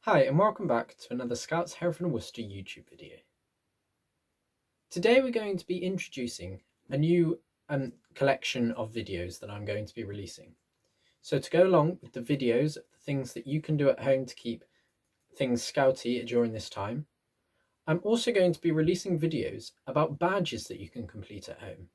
Hi and welcome back to another Scouts Hereford and Worcester YouTube video. Today we're going to be introducing a new collection of videos that I'm going to be releasing. So to go along with the videos of the things that you can do at home to keep things scouty during this time, I'm also going to be releasing videos about badges that you can complete at home.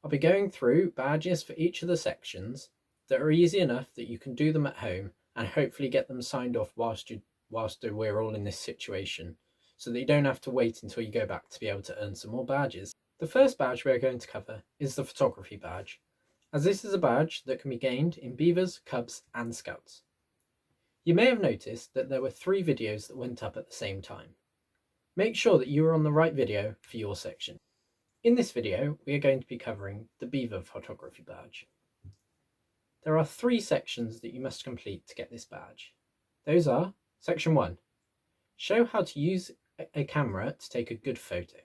I'll be going through badges for each of the sections that are easy enough that you can do them at home and hopefully get them signed off whilst we're all in this situation, so that you don't have to wait until you go back to be able to earn some more badges. The first badge we're going to cover is the photography badge, as this is a badge that can be gained in Beavers, Cubs and Scouts. You may have noticed that there were 3 videos that went up at the same time. Make sure that you are on the right video for your section. In this video, we are going to be covering the Beaver photography badge. There are 3 sections that you must complete to get this badge. Those are: Section 1, show how to use a camera to take a good photo.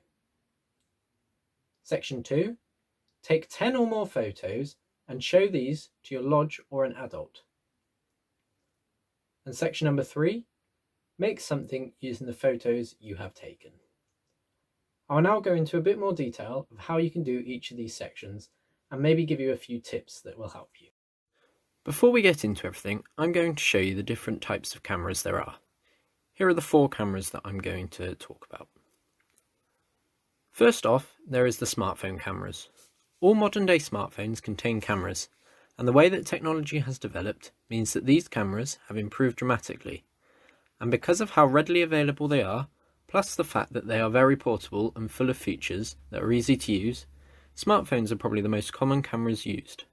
Section 2, take 10 or more photos and show these to your lodge or an adult. And section number 3, make something using the photos you have taken. I'll now go into a bit more detail of how you can do each of these sections and maybe give you a few tips that will help you. Before we get into everything, I'm going to show you the different types of cameras there are. Here are the 4 cameras that I'm going to talk about. First off, there is the smartphone cameras. All modern day smartphones contain cameras, and the way that technology has developed means that these cameras have improved dramatically. And because of how readily available they are, plus the fact that they are very portable and full of features that are easy to use, smartphones are probably the most common cameras used.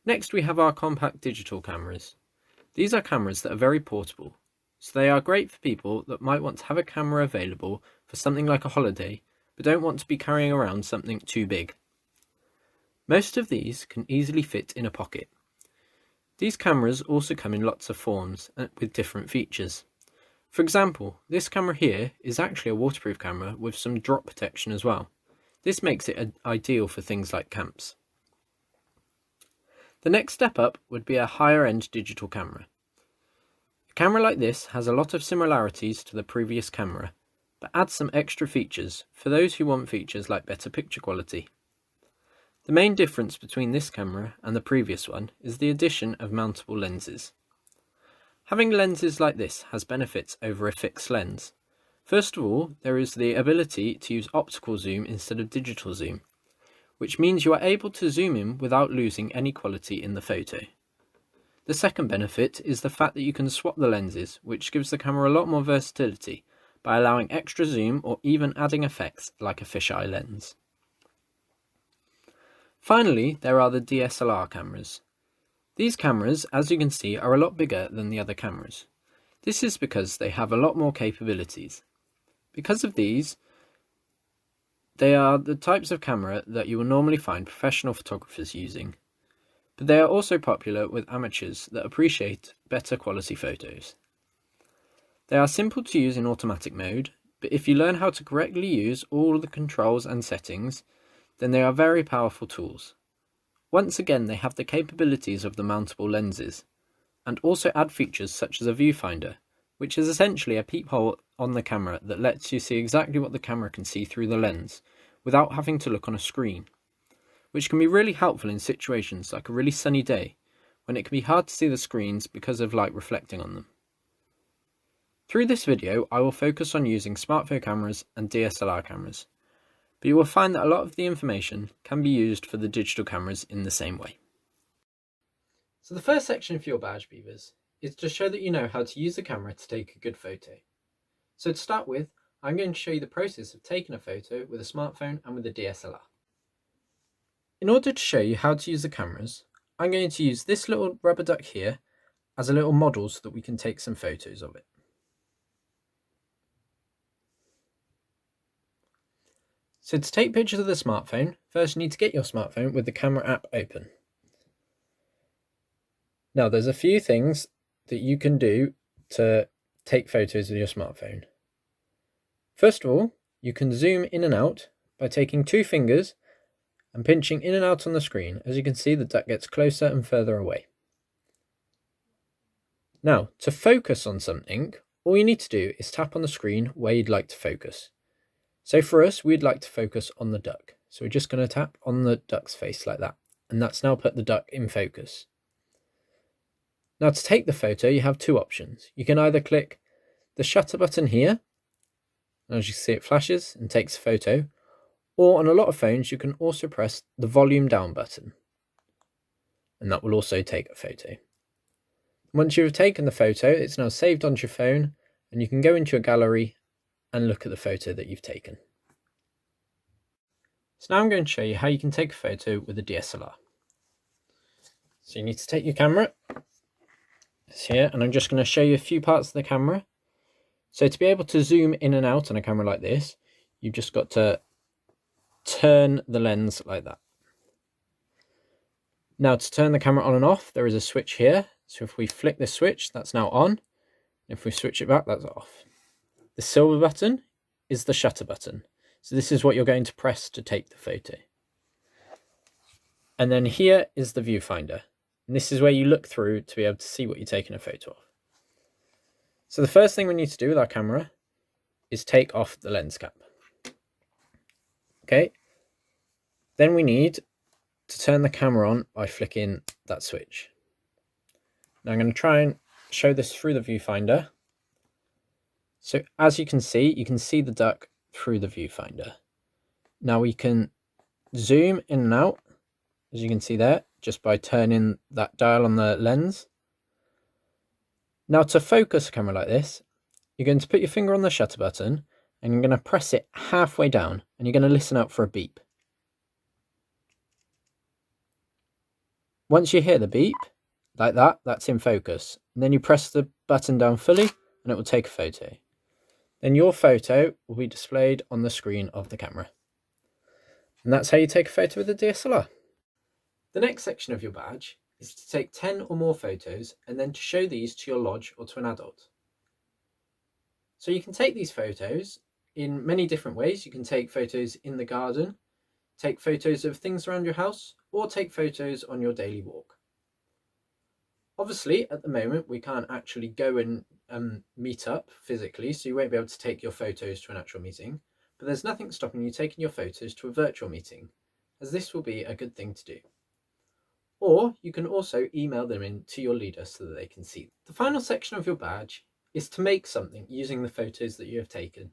Next we have our compact digital cameras. These are cameras that are very portable, so they are great for people that might want to have a camera available for something like a holiday, but don't want to be carrying around something too big. Most of these can easily fit in a pocket. These cameras also come in lots of forms and with different features. For example, this camera here is actually a waterproof camera with some drop protection as well. This makes it ideal for things like camps. The next step up would be a higher end digital camera. A camera like this has a lot of similarities to the previous camera, but adds some extra features for those who want features like better picture quality. The main difference between this camera and the previous one is the addition of mountable lenses. Having lenses like this has benefits over a fixed lens. First of all, there is the ability to use optical zoom instead of digital zoom, which means you are able to zoom in without losing any quality in the photo. The second benefit is the fact that you can swap the lenses, which gives the camera a lot more versatility by allowing extra zoom or even adding effects like a fisheye lens. Finally, there are the DSLR cameras. These cameras, as you can see, are a lot bigger than the other cameras. This is because they have a lot more capabilities. Because of these, they are the types of camera that you will normally find professional photographers using, but they are also popular with amateurs that appreciate better quality photos. They are simple to use in automatic mode, but if you learn how to correctly use all the controls and settings, then they are very powerful tools. Once again, they have the capabilities of the mountable lenses, and also add features such as a viewfinder, which is essentially a peephole on the camera that lets you see exactly what the camera can see through the lens, without having to look on a screen, which can be really helpful in situations like a really sunny day, when it can be hard to see the screens because of light reflecting on them. Through this video, I will focus on using smartphone cameras and DSLR cameras, but you will find that a lot of the information can be used for the digital cameras in the same way. So the first section for your badge, Beavers, is to show that you know how to use the camera to take a good photo. So to start with, I'm going to show you the process of taking a photo with a smartphone and with a DSLR. In order to show you how to use the cameras, I'm going to use this little rubber duck here as a little model so that we can take some photos of it. So to take pictures of the smartphone, first you need to get your smartphone with the camera app open. Now there's a few things that you can do to take photos with your smartphone. First of all, you can zoom in and out by taking 2 fingers and pinching in and out on the screen. As you can see, the duck gets closer and further away. Now, to focus on something, all you need to do is tap on the screen where you'd like to focus. So for us, we'd like to focus on the duck. So we're just going to tap on the duck's face like that. And that's now put the duck in focus. Now to take the photo, you have two options. You can either click the shutter button here, and as you see it flashes and takes a photo, or on a lot of phones, you can also press the volume down button. And that will also take a photo. Once you've taken the photo, it's now saved onto your phone, and you can go into your gallery and look at the photo that you've taken. So now I'm going to show you how you can take a photo with a DSLR. So you need to take your camera, it's here, and I'm just going to show you a few parts of the camera. So to be able to zoom in and out on a camera like this, you've just got to turn the lens like that. Now to turn the camera on and off, there is a switch here. So if we flick this switch, that's now on. If we switch it back, that's off. The silver button is the shutter button. So this is what you're going to press to take the photo. And then here is the viewfinder. And this is where you look through to be able to see what you're taking a photo of. So the first thing we need to do with our camera is take off the lens cap. Okay. Then we need to turn the camera on by flicking that switch. Now I'm going to try and show this through the viewfinder. So as you can see the duck through the viewfinder. Now we can zoom in and out, as you can see there, just by turning that dial on the lens. Now to focus a camera like this, you're going to put your finger on the shutter button and you're going to press it halfway down and you're going to listen out for a beep. Once you hear the beep, like that, that's in focus. And then you press the button down fully and it will take a photo. Then your photo will be displayed on the screen of the camera. And that's how you take a photo with a DSLR. The next section of your badge is to take 10 or more photos and then to show these to your lodge or to an adult. So you can take these photos in many different ways. You can take photos in the garden, take photos of things around your house, or take photos on your daily walk. Obviously, at the moment, we can't actually go and meet up physically, so you won't be able to take your photos to an actual meeting, but there's nothing stopping you taking your photos to a virtual meeting, as this will be a good thing to do. Or you can also email them in to your leader so that they can see them. The final section of your badge is to make something using the photos that you have taken.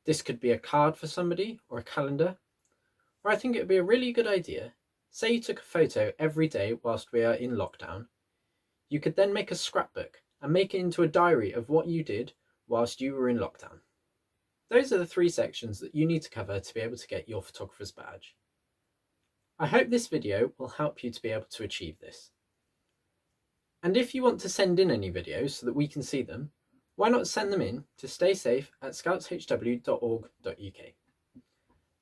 This could be a card for somebody or a calendar, or I think it would be a really good idea. Say you took a photo every day whilst we are in lockdown. You could then make a scrapbook and make it into a diary of what you did whilst you were in lockdown. Those are the 3 sections that you need to cover to be able to get your photographer's badge. I hope this video will help you to be able to achieve this. And if you want to send in any videos so that we can see them, why not send them in to staysafe@scoutshw.org.uk.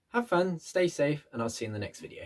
Have fun, stay safe, and I'll see you in the next video.